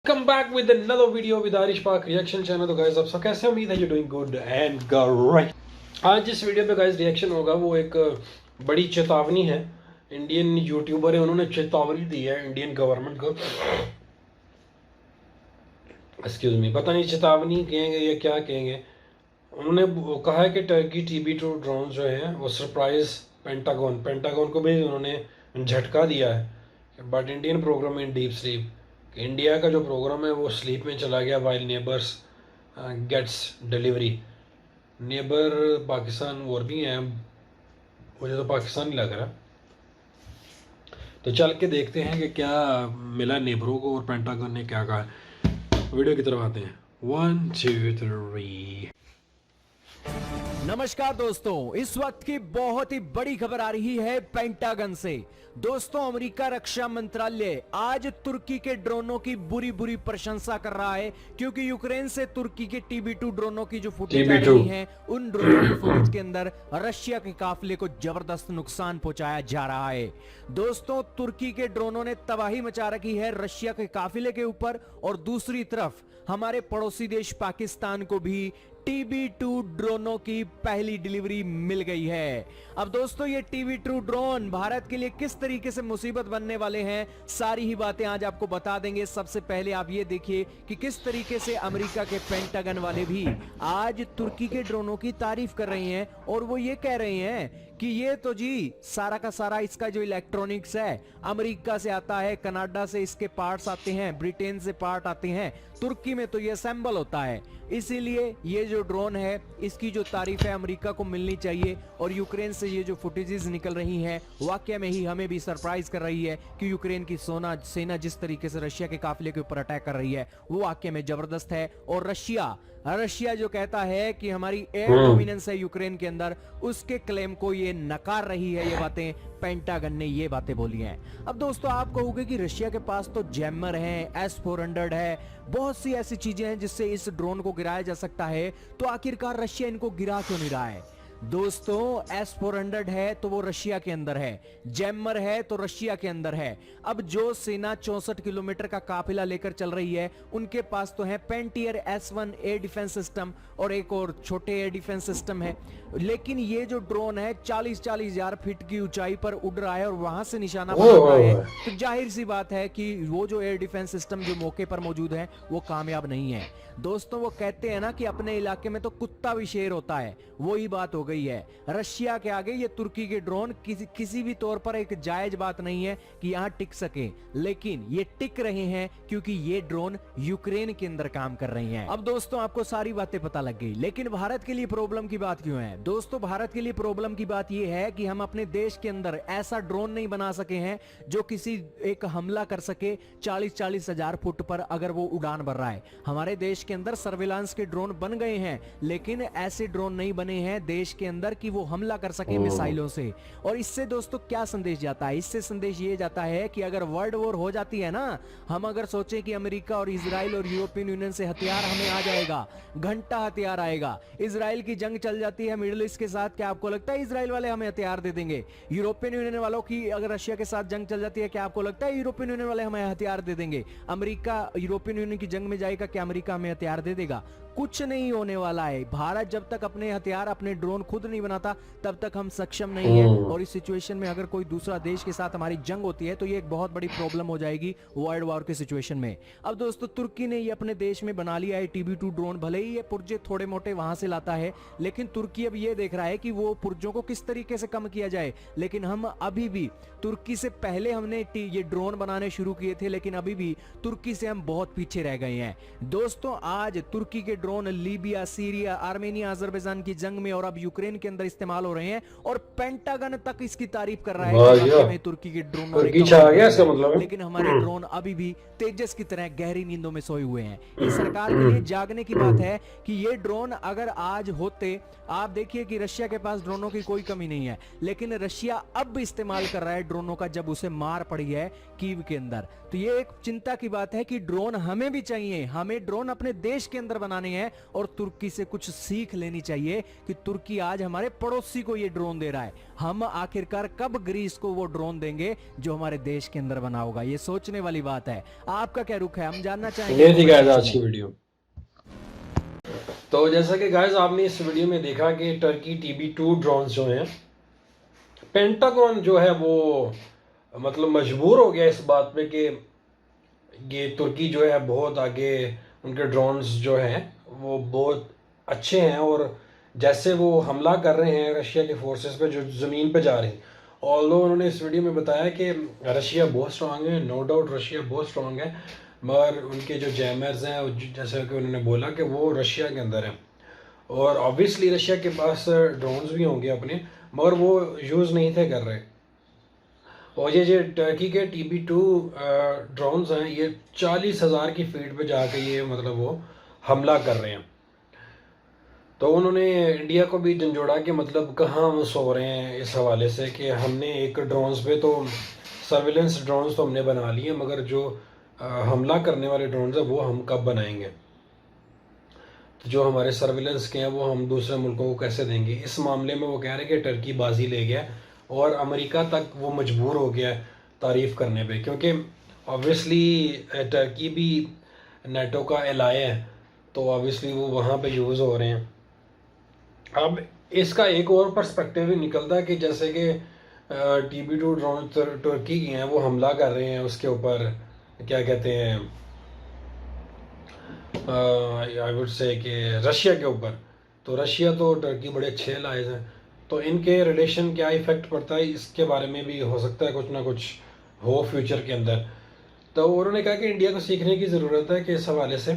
Come back with another video with Arish Park Reaction Channel। तो guys आप सब कैसे हैं? उम्मीद है you doing good and great. आज जिस वीडियो पे गाइस रिएक्शन होगा वो एक बड़ी चेतावनी है। इंडियन यूट्यूबर है, उन्होंने चेतावनी दी है इंडियन गवर्नमेंट को। एक्सक्यूज मी, पता नहीं चेतावनी कहेंगे या क्या कहेंगे। उन्होंने कहा है कि टर्की TB2 ड्रोन जो है वो सरप्राइज पेंटागन को भी उन्होंने झटका दिया है। But Indian program in deep sleep, India का जो प्रोग्राम है वो स्लीप में चला गया while neighbours gets delivery. Neighbour Pakistan और भी हैं, मुझे तो पाकिस्तान ही लग रहा। तो चल के देखते हैं कि क्या मिला नेबरों को और पेंटागन ने क्या कहा। वीडियो की तरफ आते हैं। 1 2 3। नमस्कार दोस्तों, इस वक्त की बहुत ही बड़ी खबर आ रही है पेंटागन से। दोस्तों, अमेरिका रक्षा मंत्रालय आज तुर्की के ड्रोनों की बुरी बुरी प्रशंसा कर रहा है, क्योंकि यूक्रेन से तुर्की के TB2 ड्रोनों की जो फुटेज आ रही है, उन ड्रोनों की फुटेज के अंदर रशिया के काफिले को जबरदस्त नुकसान पहुंचाया जा रहा है। दोस्तों, तुर्की के ड्रोनों ने तबाही मचा रखी है रशिया के काफिले के ऊपर, और दूसरी तरफ हमारे पड़ोसी देश पाकिस्तान को भी TB2 ड्रोनों की पहली डिलीवरी मिल गई है। अब दोस्तों, ये TB2 ड्रोन भारत के लिए किस तरीके से मुसीबत बनने वाले हैं, सारी ही बातें आज आपको बता देंगे। सबसे पहले आप ये देखिए कि किस तरीके से अमेरिका के पेंटागन वाले भी आज तुर्की के ड्रोनों की तारीफ कर रहे हैं, और वो ये कह रहे हैं कि ये तो जी सारा का सारा इसका जो इलेक्ट्रॉनिक्स है अमेरिका से आता है, कनाडा से इसके पार्ट्स आते हैं, ब्रिटेन से पार्ट आते हैं, तुर्की में तो ये असेंबल होता है। इसीलिए ये जो ड्रोन है इसकी जो तारीफ है अमेरिका को मिलनी चाहिए। और यूक्रेन से ये जो फुटेजेस निकल रही हैं वाकई में ही हमें भी सरप्राइज कर रही है कि यूक्रेन की सेना जिस तरीके से रशिया के काफिले के ऊपर अटैक कर रही है वो वाकई में जबरदस्त है। और रशिया जो कहता है कि हमारी एयर डोमिनेंस है यूक्रेन के अंदर, उसके क्लेम को ये नकार रही है। ये बातें पेंटागन ने ये बातें बोली हैं। अब दोस्तों, आप कहोगे कि रशिया के पास तो जैमर है, S-400 है, बहुत सी ऐसी चीजें हैं जिससे इस ड्रोन को गिराया जा सकता है, तो आखिरकार रशिया इनको गिरा क्यों नहीं रहा है? दोस्तों, S-400 है तो वो रशिया के अंदर है, जैमर है तो रशिया के अंदर है। अब जो सेना 64 किलोमीटर का काफिला लेकर चल रही है, उनके पास तो है पेंटियर S1 एयर डिफेंस सिस्टम और एक और छोटे एयर डिफेंस सिस्टम है। लेकिन ये जो ड्रोन है 40-40 हजार फीट की ऊंचाई पर उड़ रहा है और वहां से निशाना बना रहा है, तो जाहिर सी बात है कि वो जो एयर डिफेंस सिस्टम जो मौके पर मौजूद है वो कामयाब नहीं है। दोस्तों, वो कहते हैं ना कि अपने इलाके में तो कुत्ता भी शेर होता है, वही बात हो गई है। रशिया के आगे ये तुर्की के ड्रोन किसी भी तौर पर एक जायज बात नहीं है कि यहां टिक सके, लेकिन ये टिक रहे हैं क्योंकि ये ड्रोन यूक्रेन के अंदर काम कर रही हैं। अब दोस्तों, आपको सारी बातें पता लग गई, लेकिन भारत के लिए प्रॉब्लम की बात क्यों है? दोस्तों, भारत के लिए प्रॉब्लम की बात यह है कि हम अपने देश के अंदर ऐसा ड्रोन नहीं बना सके हैं जो किसी एक हमला कर सके 40-40 हजार फुट पर अगर वो उड़ान भर रहा है। हमारे देश के अंदर सर्विलांस के ड्रोन बन गए हैं, लेकिन ऐसे ड्रोन नहीं बने हैं देश के अंदर कि वो हमला कर सके मिसाइलों से। और इससे दोस्तों क्या संदेश जाता है? इससे संदेश ये जाता है कि अगर वर्ल्ड वॉर हो जाती है ना, हम अगर सोचें कि अमेरिका और इजराइल और यूरोपियन यूनियन से हथियार हमें आ जाएगा, घंटा हथियार आएगा, इजराइल की जंग चल जाती है मिडिल ईस्ट के साथ, क्या आपको लगता है इजराइल वाले हमें हथियार दे देंगे? यूरोपियन यूनियन वालों की अगर रशिया के साथ जंग चल जाती है, क्या आपको लगता है यूरोपियन यूनियन वाले हमें हथियार दे देंगे? अमेरिका यूरोपियन यूनियन की जंग में जाएगा, क्या अमेरिका हमें हथियार दे देगा? कुछ नहीं होने वाला है। भारत जब तक अपने हथियार अपने ड्रोन खुद नहीं बनाता तब तक हम सक्षम नहीं है। और इस सिचुएशन में अगर कोई दूसरा देश के साथ हमारी जंग होती है तो ये एक बहुत बड़ी प्रॉब्लम हो जाएगी वर्ल्ड वॉर के सिचुएशन में। अब दोस्तों, तुर्की ने ये अपने देश में बना लिया है TB2 ड्रोन। भले ही ये पुर्जे थोड़े मोटे वहां से लाता है, लेकिन तुर्की अब ये देख रहा है कि वो पुर्जों को किस तरीके से कम किया जाए। लेकिन हम अभी भी तुर्की से पहले हमने ये ड्रोन बनाने शुरू किए थे, लेकिन अभी भी तुर्की से हम बहुत पीछे रह गए हैं। दोस्तों, आज तुर्की के drone Libya, Syria, Armenia, Azerbaijan की जंग में और अब यूक्रेन के अंदर इस्तेमाल हो रहे हैं, और पेंटागन तक इसकी तारीफ कर रहा है कि तुर्की के ड्रोन मतलब, लेकिन हमारे ड्रोन अभी भी तेजस की तरह गहरी नींदों में सोए हुए हैं। ये सरकार के लिए जागने की बात है कि ये ड्रोन अगर आज होते, आप देखिए कि रशिया के पास ड्रोनों की कोई कमी नहीं है, लेकिन रशिया अब इस्तेमाल कर रहा है ड्रोनों का जब उसे मार पड़ी है कीव के अंदर। तो ये एक चिंता की बात है कि ड्रोन हमें भी चाहिए, हमें ड्रोन अपने देश के अंदर बनाने करनी है और तुर्की से कुछ सीख लेनी चाहिए कि तुर्की आज हमारे पड़ोसी को ये ड्रोन दे रहा है, हम आखिरकार कब ग्रीस को वो ड्रोन देंगे जो हमारे देश के अंदर बना होगा। ये सोचने वाली बात है। आपका क्या रुख है, हम जानना चाहेंगे। ये थी गाइस आज की वीडियो। तो जैसा कि गाइस आपने इस वीडियो में देखा कि टर्की TB2 ड्रोन्स जो हैं, पेंटागन जो है वो मतलब मजबूर हो गया इस बात पे कि ये तुर्की जो है बहुत आगे, उनके ड्रोन्स जो हैं वो बहुत अच्छे हैं और जैसे वो हमला कर रहे हैं रशिया के फोर्सेस पे जो ज़मीन पे जा रही हैं। ऑल्दो उन्होंने इस वीडियो में बताया कि रशिया बहुत स्ट्रांग है, नो डाउट रशिया बहुत स्ट्रांग है, मगर उनके जो जैमर्स हैं जैसे कि उन्होंने बोला कि वो रशिया के अंदर हैं और ऑब्वियसली रशिया के पास ड्रोन्स भी होंगे अपने, मगर वो यूज़ नहीं थे कर रहे। और ये जो टर्की के TB2 ड्रोन्स हैं ये 40,000 की फीट पे जाके ये मतलब वो हमला कर रहे हैं। तो उन्होंने इंडिया को भी झंझोड़ा कि मतलब कहाँ हम सो रहे हैं इस हवाले से कि हमने एक ड्रोन्स पे तो सर्विलेंस ड्रोन्स तो हमने बना लिए, मगर जो हमला करने वाले ड्रोन्स हैं वो हम कब बनाएंगे, तो जो हमारे सर्विलेंस के हैं वो हम दूसरे मुल्कों को कैसे देंगे। इस मामले में वो कह रहे हैं कि टर्की बाजी ले गया और अमेरिका तक वो मजबूर हो गया तारीफ़ करने पे, क्योंकि ऑब्वियसली टर्की भी नेटो का एलाय है तो ऑब्वियसली वो वहाँ पे यूज़ हो रहे हैं। अब इसका एक और पर्सपेक्टिव भी निकलता है कि जैसे कि TB2 ड्रोन तुर्की की हैं, वो हमला कर रहे हैं उसके ऊपर क्या कहते हैं आई वुड से कि रशिया के ऊपर, तो रशिया तो टर्की बड़े अच्छे लाइज हैं, तो इनके रिलेशन क्या इफ़ेक्ट पड़ता है इसके बारे में भी हो सकता है कुछ ना कुछ हो फ्यूचर के अंदर। तो उन्होंने कहा कि इंडिया को सीखने की ज़रूरत है कि इस हवाले से,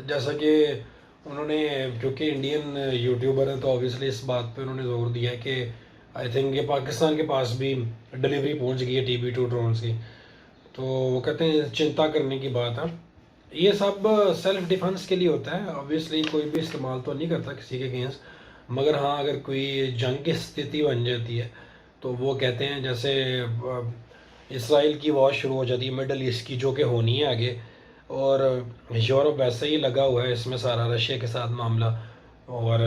जैसा कि उन्होंने क्योंकि इंडियन यूट्यूबर हैं तो ऑब्वियसली इस बात पे उन्होंने जोर दिया है कि आई थिंक ये पाकिस्तान के पास भी डिलीवरी पहुंच गई है TB2 ड्रोन्स की, तो वो कहते हैं चिंता करने की बात है। ये सब सेल्फ डिफेंस के लिए होता है, ऑब्वियसली कोई भी इस्तेमाल तो नहीं करता किसी के अगेंस्ट, मगर हाँ अगर कोई जंग की स्थिति बन जाती है तो वो कहते हैं जैसे इसराइल की वॉर शुरू हो जाती है मिडल ईस्ट की जो कि होनी है आगे, और यूरोप वैसे ही लगा हुआ है इसमें सारा रशिया के साथ मामला, और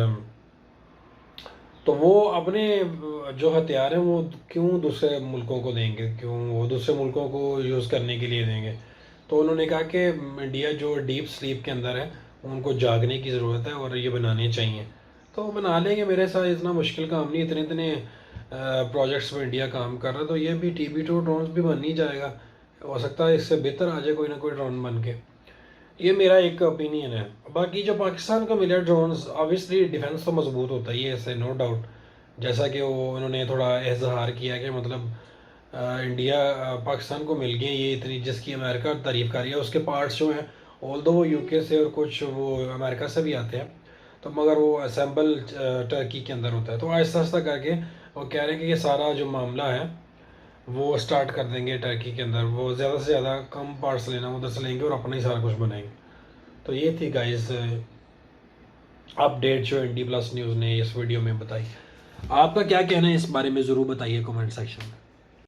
तो वो अपने जो हथियार हैं वो क्यों दूसरे मुल्कों को देंगे, क्यों वो दूसरे मुल्कों को यूज़ करने के लिए देंगे। तो उन्होंने कहा कि इंडिया जो डीप स्लीप के अंदर है उनको जागने की ज़रूरत है और ये बनाने चाहिए, तो बना लेंगे। मेरे साथ इतना मुश्किल काम नहीं, इतने इतने प्रोजेक्ट्स में इंडिया काम कर रहा है, तो ये भी TB2 ड्रोन्स भी बन ही जाएगा, हो सकता है इससे बेहतर आ जाए कोई ना कोई ड्रोन बन के। ये मेरा एक ओपिनियन है। बाकी जो पाकिस्तान को मिले ड्रोन्स ऑब्वियसली डिफेंस तो मजबूत होता ही है, ऐसे नो डाउट, जैसा कि वो उन्होंने थोड़ा इजहार किया कि मतलब इंडिया पाकिस्तान को मिल गई ये इतनी, जिसकी अमेरिका तारीफ़ कर रही है, उसके पार्ट्स जो हैं ऑल्दो वो UK से और कुछ वो अमेरिका से भी आते हैं, तो मगर वो असेंबल टर्की के अंदर होता है। तो आहिस्ता आहिस्ता करके वो कह रहे हैं कि ये सारा जो मामला है वो स्टार्ट कर देंगे टर्की के अंदर, वो ज़्यादा से ज़्यादा कम पार्ट्स लेना उधर से लेंगे और अपना ही सारा कुछ बनाएंगे। तो ये थी गाइस अपडेट जो इंडी प्लस न्यूज़ ने इस वीडियो में बताई। आपका क्या कहना है इस बारे में ज़रूर बताइए कमेंट सेक्शन में।